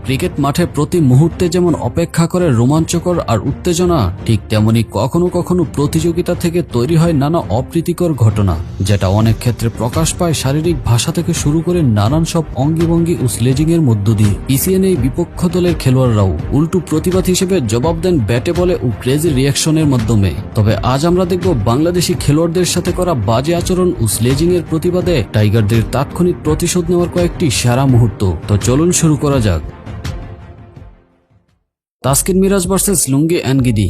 Cricket মাঠে প্রতি মুহূর্তে যেমন অপেক্ষা করে রোমাঞ্চকর আর উত্তেজনা, ঠিক তেমনি কখনো কখনো প্রতিযোগিতা থেকে তৈরি হয় নানা অপ্রীতিকর ঘটনা, যেটা অনেক ক্ষেত্রে প্রকাশ পায় শারীরিক ভাষা থেকে শুরু করে নানান সব অঙ্গিভঙ্গি ও স্লেজিং এর মধ্য দিয়ে। পিছিয়ে নেই বিপক্ষ দলের খেলোয়াড়রাও, উল্টো প্রতিবাদ হিসেবে জবাব দেন ব্যাটে বলে ও ক্রেজি রিয়াকশনের মাধ্যমে। তবে আজ আমরা দেখব বাংলাদেশি খেলোয়াড়দের সাথে করা বাজে আচরণ ও স্লেজিং এর প্রতিবাদে টাইগারদের তাৎক্ষণিক প্রতিশোধ নেওয়ার কয়েকটি সেরা মুহূর্ত। তো চলুন শুরু করা যাক। Taskin Miraz versus Lungi Ngidi.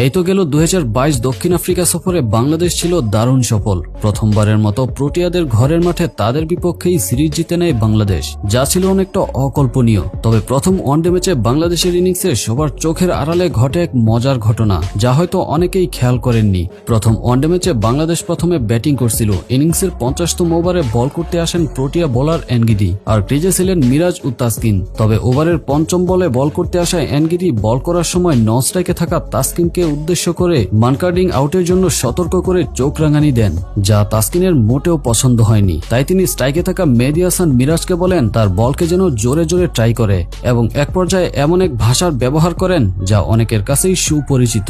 এই তো গেল 2022 দক্ষিণ আফ্রিকা সফরে বাংলাদেশ ছিল দারুণ সফল। প্রথমবারের মতো প্রোটিয়াদের ঘরের মাঠে তাদের বিপক্ষেই সিরিজ জিতে নেয় বাংলাদেশ, যা ছিল অনেকটা অকল্পনীয়। তবে প্রথম ওয়ানডে ম্যাচে বাংলাদেশের ইনিংসে সবার চোখের আড়ালে ঘটে এক মজার ঘটনা, যা হয়তো অনেকেই খেয়াল করেননি। প্রথম ওয়ানডে ম্যাচে বাংলাদেশ প্রথমে ব্যাটিং করছিল। ইনিংসের 50তম ওভারে বল করতে আসেন প্রোটিয়া বোলার এনগিদি, আর ক্রিজে ছিলেন মিরাজ ও তাসকিন। তবে ওভারের পঞ্চম বলে বল করতে আসায় এনগিদি বল করার সময় নন স্ট্রাইকে থাকা তাসকিনকে উদ্দেশ্য করে মানকার্ডিং আউটের জন্য সতর্ক করে চোখ রাঙানি দেন, যা তাসকিনের মোটেও পছন্দ হয়নি। তাই তিনি স্ট্রাইকে থাকা মেহেদী হাসান মিরাজকে বলেন তার বলকে যেন জোরে জোরে ট্রাই করে, এবং এক পর্যায়ে এমন এক ভাষার ব্যবহার করেন যা অনেকের কাছেই সুপরিচিত।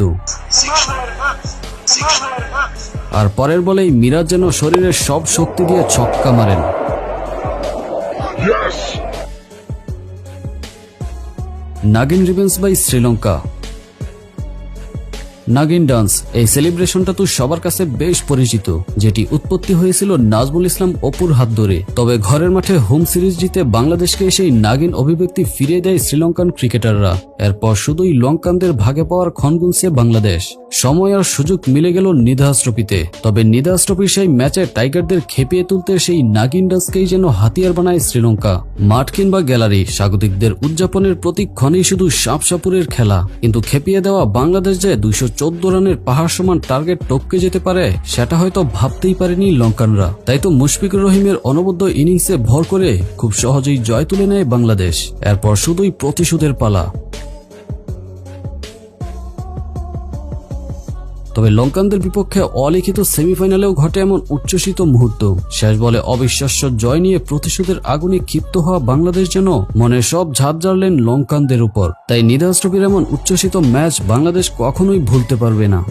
আর পরের বলেই মিরাজ যেন শরীরের সব শক্তি দিয়ে ছক্কা মারেন। নাগিন revenge by Sri Lanka. Naagin dance, এই সেলিব্রেশনটা তো সবার কাছে বেশ পরিচিত, যেটি উৎপত্তি হয়েছিল নাজমুল ইসলাম অপুর হাত ধরে। তবে ঘরের মাঠে হোম সিরিজ জিতে বাংলাদেশকে সেই নাগিন অভিব্যক্তি ফিরিয়ে দেয় শ্রীলঙ্কান ক্রিকেটাররা। এরপর শুধুই লঙ্কানদের ভাগে পাওয়ার ক্ষণ গুনছে বাংলাদেশ। সময় আর সুযোগ মিলে গেল নিধাস ট্রফিতে। তবে নিধাস ট্রফির সেই ম্যাচে টাইগারদের খেপিয়ে তুলতে সেই নাগিন ডান্সকেই যেন হাতিয়ার বানায় শ্রীলঙ্কা। মাঠ কিংবা গ্যালারি, স্বাগতিকদের উদযাপনের প্রতিক্ষণেই শুধু সাপসাপুরের খেলা, কিন্তু খেপিয়ে দেওয়া বাংলাদেশ যে 214 রানের পাহাড় সমান টার্গেট টপকে যেতে পারে, সেটা হয়তো ভাবতেই পারেনি লঙ্কানরা। তাই তো মুশফিকুর রহিমের অনবদ্য ইনিংসে ভর করে খুব সহজেই জয় তুলে নেয় বাংলাদেশ। এরপর শুধুই প্রতিশোধের পালা। তবে লঙ্কানদের বিপক্ষে অলিখিত সেমিফাইনালেও ঘটে এমন উচ্ছ্বসিত মুহূর্ত। শেষ বলে অবিশ্বাস্য জয় নিয়ে প্রতিশোধের আগুনে ক্ষিপ্ত হওয়া বাংলাদেশ যেন মনে সব ঝাঁপ ঝাড়লেন লঙ্কানদের উপর। তাই নিধাস ট্রফির এমন উচ্ছ্বসিত ম্যাচ বাংলাদেশ কখনোই ভুলতে পারবে না।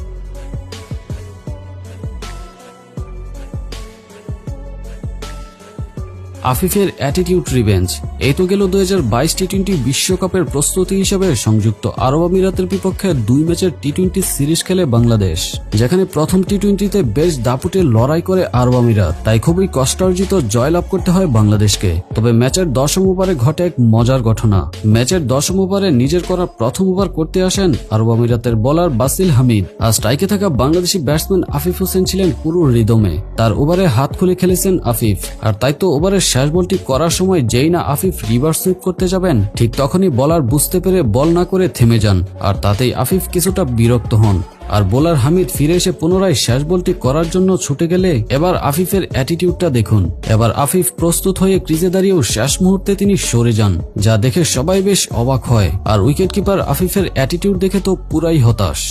আফিফের অ্যাটিটিউড রিভেঞ্জ। এই তো গেল 2022 টি-20 বিশ্বকাপের প্রস্তুতি হিসেবে সংযুক্ত আরব আমিরাতের বিপক্ষে 2 ম্যাচের টি-20 সিরিজ খেলে বাংলাদেশ, যেখানে প্রথম টি-20তে বেশ দাপুটে লড়াই করে আরব আমিরাত। তাই খুবই কষ্টার্জিত জয়লাভ করতে হয় বাংলাদেশকে। তবে ম্যাচের 10ম ওভারে ঘটে এক মজার ঘটনা। ম্যাচের 10ম ওভারে নিজের করা প্রথম ওভার করতে আসেন আরব আমিরাতের বোলার বাসিল হামিদ, আর স্ট্রাইকে থাকা বাংলাদেশি ব্যাটসম্যান আফিফ হোসেন ছিলেন পুরো রিদমে। তার ওভারে হাত খুলে খেলেছেন আফিফ, আর তাই তো ওভারের শেষ বলটি করার সময় যেই না আফিফ রিভার্স সুইপ করতে যাবেন, ঠিক তখনই বোলার বুঝতে পেরে বল না করে থেমে যান, আর তাতেই আফিফ কিছুটা বিরক্ত হন। আর বোলার হামিদ ফিরে এসে পুনরায় শেষ বলটি করার জন্য ছুটে গেলে এবার আফিফের অ্যাটিটিউডটা দেখুন। এবার আফিফ প্রস্তুত হয়ে ক্রিজে দাঁড়িয়েও শেষ মুহূর্তে তিনি সরে যান, যা দেখে সবাই বেশ অবাক হয়। আর উইকেট কিপার আফিফের অ্যাটিটিউড দেখে তো পুরাই হতাশ।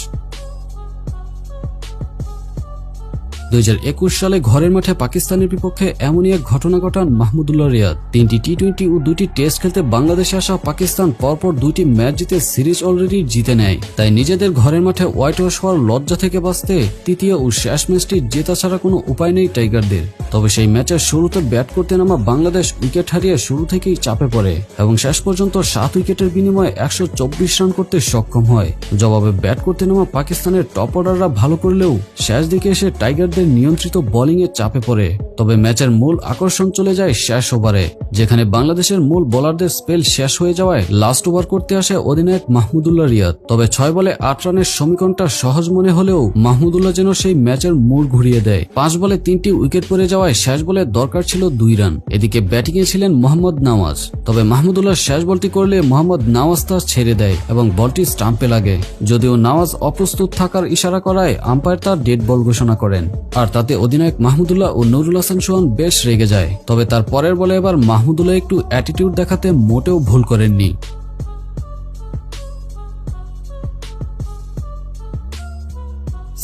2021 সালে ঘরের মাঠে পাকিস্তানের বিপক্ষে এমনই এক ঘটনা ঘটান মাহমুদুল্লাহ রিয়াদ। 3টি টি-20 ও 2টি টেস্ট খেলতে বাংলাদেশে আসা পাকিস্তান পরপর 2টি ম্যাচ জিতে সিরিজ অলরেডি জিতে নেয়। তাই নিজেদের ঘরের মাঠে হোয়াইট ওয়াশ হওয়ার লজ্জা থেকে বাঁচতে তৃতীয় ও শেষ ম্যাচটি জেতা ছাড়া কোনো উপায় নেই টাইগারদের। তবে সেই ম্যাচের শুরুতে ব্যাট করতে নামা বাংলাদেশ উইকেট হারিয়ে শুরু থেকেই চাপে পড়ে এবং শেষ পর্যন্ত 7 উইকেটের বিনিময়ে 124 রান করতে সক্ষম হয়। জবাবে ব্যাট করতে নামা পাকিস্তানের টপ অর্ডাররা ভালো করলেও শেষ দিকে এসে টাইগারদের নিয়ন্ত্রিত বোলিং এ চাপে পড়ে। তবে ম্যাচের মূল আকর্ষণ চলে যায় শেষ ওভারে, যেখানে বাংলাদেশের মূল বোলারদের স্পেল শেষ হয়ে যাওয়ায় লাস্ট ওভার করতে আসে অধিনায়ক মাহমুদুল্লাহ রিয়াদ। তবে 6 বলে 8 রানের সমীকরণটা সহজ মনে হলেও মাহমুদুল্লাহ যেন সেই ম্যাচের মোড় ঘুরিয়ে দেয়। 5 বলে 3টি উইকেট পড়ে যাওয়ায় শেষ বলে দরকার ছিল 2 রান। এদিকে ব্যাটিং এ ছিলেন মোহাম্মদ নওয়াজ। তবে মাহমুদুল্লাহ শেষ বলটি করলে মোহাম্মদ নওয়াজ তা ছেড়ে দেয় এবং বলটি স্টাম্পে লাগে। যদিও নওয়াজ অপ্রস্তুত থাকার ইশারা করায় আম্পায়ার তার ডেড বল ঘোষণা করেন, আর তাতে অধিনায়ক মাহমুদুল্লাহ ও নুরুল হাসান সোহান বেশ রেগে যায়। তবে তার পরের বলে এবার মাহমুদুল্লাহ একটু অ্যাটিটিউড দেখাতে মোটেও ভুল করেননি।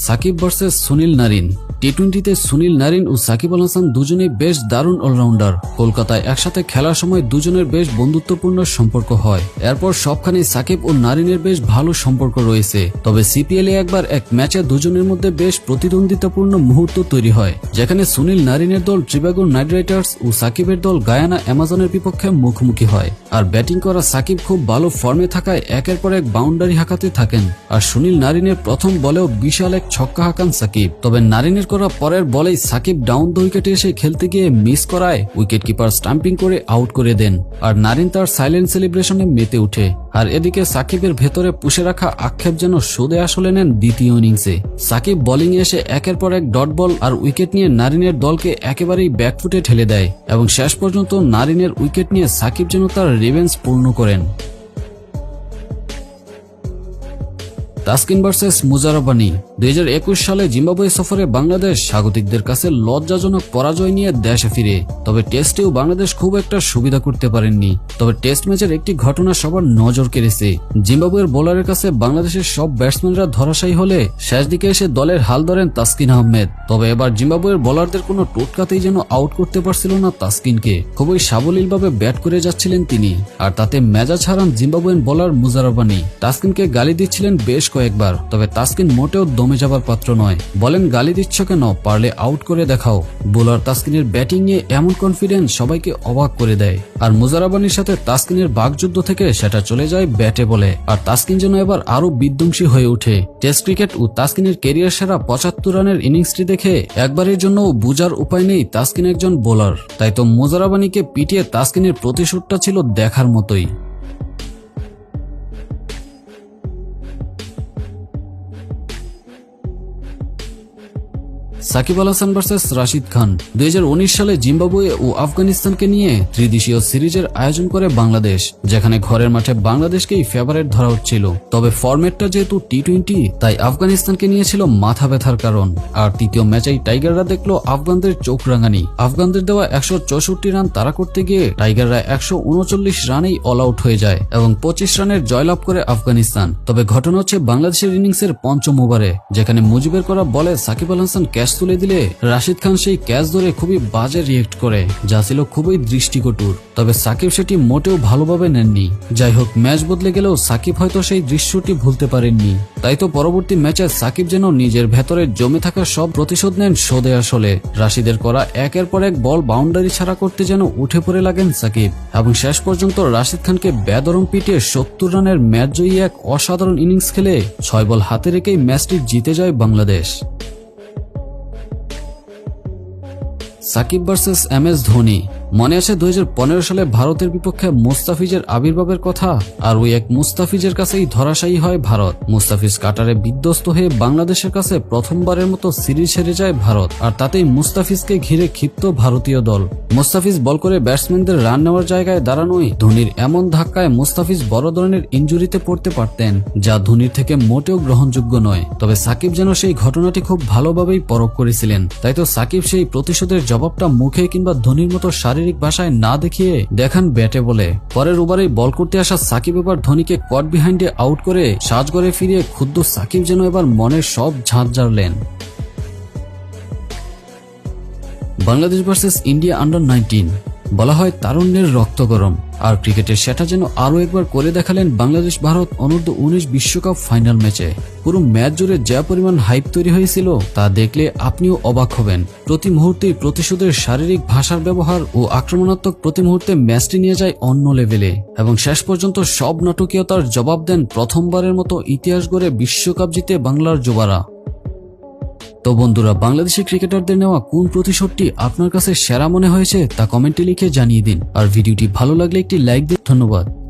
সাকিব ভার্সেস সুনীল নারিন। টি-20তে সুনীল নারিন ও সাকিব আল হাসান দুজনেই বেশ দারুণ অলরাউন্ডার। কলকাতায় একসাথে খেলার সময় দুজনের বেশ বন্ধুত্বপূর্ণ সম্পর্ক হয়। এরপর সবখানে সাকিব ও নারিনের বেশ ভালো সম্পর্ক রয়েছে। তবে সিপিএলে একবার এক ম্যাচে দুজনের মধ্যে বেশ প্রতিদ্বন্দ্বিতাপূর্ণ মুহূর্ত তৈরি হয়, যেখানে সুনীল নারিনের দল ট্রিবাগো নাইট রাইডার্স ও সাকিবের দল গায়ানা অ্যামাজনের বিপক্ষে মুখোমুখি হয়। আর ব্যাটিং করা সাকিব খুব ভালো ফর্মে থাকায় একের পর এক বাউন্ডারি হাঁকাতে থাকেন। আর সুনীল নারিনের প্রথম বলেও বিশাল এক ছক্কা হাঁকান সাকিব। তবে নারিনের করা পরের বলেই সাকিব ডাউন দ্য উইকেটে এসে খেলতে গিয়ে মিস করায় উইকেট কিপার স্টাম্পিং করে আউট করে দেন। আর নারিন তার সাইলেন্ট সেলিব্রেশনে মেতে উঠে। আর এদিকে সাকিবের ভেতরে পুষে রাখা আক্ষেপ যেন সুদে আসলে নেন দ্বিতীয় ইনিংসে। সাকিব বোলিং এ এসে একের পর এক ডট বল আর উইকেট নিয়ে নারিনের দলকে একেবারেই ব্যাকফুটে ঠেলে দেয় এবং শেষ পর্যন্ত নারিনের উইকেট নিয়ে সাকিব যেন তার রিভেঞ্জ পূর্ণ করেন। Taskin versus Muzarabani. 2021 সালে জিম্বাবুয়ে সফরে বাংলাদেশ স্বাগতিকদের কাছে লজ্জাজনক পরাজয় নিয়ে দেশে ফিরে। তবে টেস্টেও বাংলাদেশ খুব একটা সুবিধা করতে পারেননি। তবে টেস্ট ম্যাচের একটি ঘটনা সবার নজর কেড়েছে। জিম্বাবুয়ের বোলারের কাছে বাংলাদেশের সব ব্যাটসম্যানরা ধরাশায়ী হলে শেষ দিকে এসে দলের হাল ধরেন তাসকিন আহমেদ। তবে এবার জিম্বাবুয়ের বোলারদের কোনো টোটকাতেই যেন আউট করতে পারছিল না তাসকিনকে। খুবই সাবলীলভাবে ব্যাট করে যাচ্ছিলেন তিনি। আর তাতে মেজাজ হারান জিম্বাবুয়েন বোলার মুজারাবানি। তাসকিনকে গালি দিচ্ছিলেন বেশ কয়েকবার। তবে তাসকিন মোটেও দমে যাবার পাত্র নয়। বলেন, গালি দিচ্ছ কেন, পারলে আউট করে দেখাও। বোলার তাসকিনের ব্যাটিং নিয়ে এমন কনফিডেন্স সবাইকে অবাক করে দেয়। আর মুজারাবানির সাথে তাসকিনের বাকযুদ্ধ থেকে সেটা চলে যায় ব্যাটে বলে। আর তাসকিন যেন এবার আরো বিধ্বংসী হয়ে ওঠে। টেস্ট ক্রিকেট ও তাসকিনের ক্যারিয়ার সেরা 75 রানের ইনিংসটি দেখে একবারের জন্য বুঝার উপায় নেই তাসকিন একজন বোলার। তাই তো মুজারাবানিকে পিটিয়ে তাসকিনের প্রতিশোধটা ছিল দেখার মতোই। সাকিব আল হাসান ভার্সেস রাশিদ খান। 2019 সালে জিম্বাবুয়ে ও আফগানিস্তানকে নিয়ে ত্রিদেশীয় সিরিজের আয়োজন করে বাংলাদেশ, যেখানে ঘরের মাঠে বাংলাদেশকেই ফেভারিট ধরা হচ্ছিল। তবে ফরম্যাটটা যেহেতু টি-20, তাই আফগানিস্তানকে নিয়েছিল মাথা ব্যথার কারণ। আর তৃতীয় ম্যাচেই টাইগাররা দেখলো আফগানদের চোখ রাঙানি। আফগানদের দেওয়া 164 রান তাড়া করতে গিয়ে টাইগাররা 139 রানেই অল আউট হয়ে যায় এবং 25 রানের জয়লাভ করে আফগানিস্তান। তবে ঘটনা হচ্ছে বাংলাদেশের ইনিংসের পঞ্চম ওভারে, যেখানে মুজিবের করা বলে সাকিব আল হাসান ক্যাচ তুলে দিলে রাশিদ খান সেই ক্যাচ ধরে খুবই বাজে রিয়েক্ট করে, যা ছিল খুবই দৃষ্টিকটুর। তবে সাকিব সেটি মোটেও ভালোভাবে নেননি। যাই হোক, ম্যাচ বদলে গেলেও সাকিব হয়তো সেই দৃশ্যটি ভুলতে পারেননি। তাই তো পরবর্তী ম্যাচে সাকিব যেন নিজের ভেতরে জমে থাকা সব প্রতিশোধ নেন শোধে আসলে। রাশিদের করা একের পর এক বল বাউন্ডারি ছাড়া করতে যেন উঠে পড়ে লাগেন সাকিব এবং শেষ পর্যন্ত রাশিদ খানকে বেদরম পিটিয়ে 70 রানের ম্যাচ জয়ী এক অসাধারণ ইনিংস খেলে 6 বল হাতে রেখেই ম্যাচটি জিতে যায় বাংলাদেশ। Shakib versus MS Dhoni. মনে আছে 2015 সালে ভারতের বিপক্ষে মুস্তাফিজের আবির্ভাবের কথা। আর ওই এক মুস্তাফিজের কাছেই ধরাশায়ী হয় ভারত। মুস্তাফিজ কাটারে বিধ্বস্ত হয়ে বাংলাদেশের কাছে প্রথমবারের মতো সিরিজ হেরে যায় ভারত। আর তাতেই মুস্তাফিজকে ঘিরে ক্ষিপ্ত ভারতীয় দল। মুস্তাফিজ বল করে ব্যাটসম্যানদের রান নেওয়ার জায়গায় দাঁড়ানোই ধোনির এমন ধাক্কায় মুস্তাফিজ বড় ধরনের ইনজুরিতে পড়তে পারতেন, যা ধোনির থেকে মোটেও গ্রহণযোগ্য নয়। তবে সাকিব যেন সেই ঘটনাটি খুব ভালোভাবেই পরখ করেছিলেন। তাই তো সাকিব সেই প্রতিশোধের জবাবটা মুখে কিংবা ধোনির মতো শারীরিক ভাষায় না দেখিয়ে দেখান ব্যাটে বলে। পরের ওভারেই বল করতে আসা সাকিব এবার ধোনিকে কট বিহাইন্ডে আউট করে সাজঘরে ফিরিয়ে ক্ষুদ্র সাকিব যেন এবার মনের সব ঝাঁঝ ঝাড়লেন। Bangladesh versus India under nineteen. বলা হয় তারুণ্যের রক্ত গরম। আর ক্রিকেটের সেটা যেন আরো একবার করে দেখালেন বাংলাদেশ ভারত অনূর্ধ্ব-19 বিশ্বকাপ ফাইনাল ম্যাচে। পুরো ম্যাচ জুড়ে যা পরিমাণ হাইপ তৈরি হয়েছিল তা দেখলে আপনিও অবাক হবেন। প্রতি মুহূর্তেই প্রতিশোধের শারীরিক ভাষার ব্যবহার ও আক্রমণাত্মক প্রতি মুহূর্তে ম্যাচটি নিয়ে যায় অন্য লেভেলে এবং শেষ পর্যন্ত সব নাটকীয়তার জবাব দেন প্রথমবারের মতো ইতিহাস গড়ে বিশ্বকাপ জিতে বাংলার যুবারা। তো বন্ধুরা, বাংলাদেশি ক্রিকেটারদের নেওয়া কোন প্রতিশোধটি আপনার কাছে সেরা মনে হয়েছে তা কমেন্টে লিখে জানিয়ে দিন। আর ভিডিওটি ভালো লাগলে একটি লাইক দিন। ধন্যবাদ।